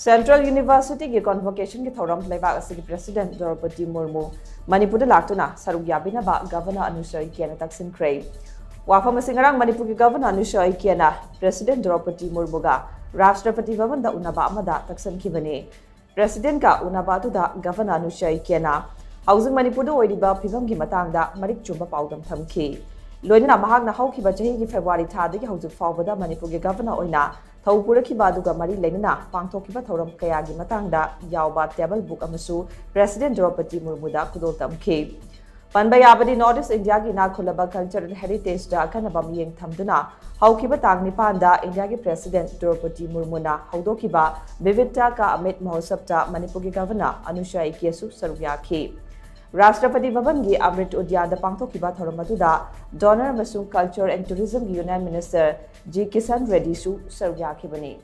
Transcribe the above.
Central University की convocation की थौरम लेबाक असि President Draupadi Murmu Manipur LAKTUNA SHARUK YABINABA Governor Anusuiya Uikey TAKSHINKHRE Wafam ngarang Manipur की Governor Anusuiya Uikey President Draupadi Murmu ga Rashtrapati Bhavan da unaba amada taksankhibani President ka unaba tuda Governor Anusuiya Uikey Housing Manipur Oiriba Fivam ki Matangda Marik chumba Paodamkhi Loinana mahakna haukiba chahi ki February thadagi haujuk fawbada Manipur ki Governor oina Thaupurakhiba aduga mari leina pangthokhiba thauram kayagi matangda yauba table book amasu President Draupadi Murmu da khudol tamkhi Panba yabadi Northeast India ki nakhulaba cultural heritage da kanaba miyeng thamduna haukiba tang nipanda India ki President Draupadi Murmu na haudokhiba Vivita ka Amit Mahotsav ta Manipur ki Governor Anusuiya Uikey su saruk yakhi Rashtrapati Bhavan ki Amrit Udyan da pangthokhiba thauram aduda Donor amasung Culture and Tourism ki Union Minister G Kisan Reddy su saruk yakhibani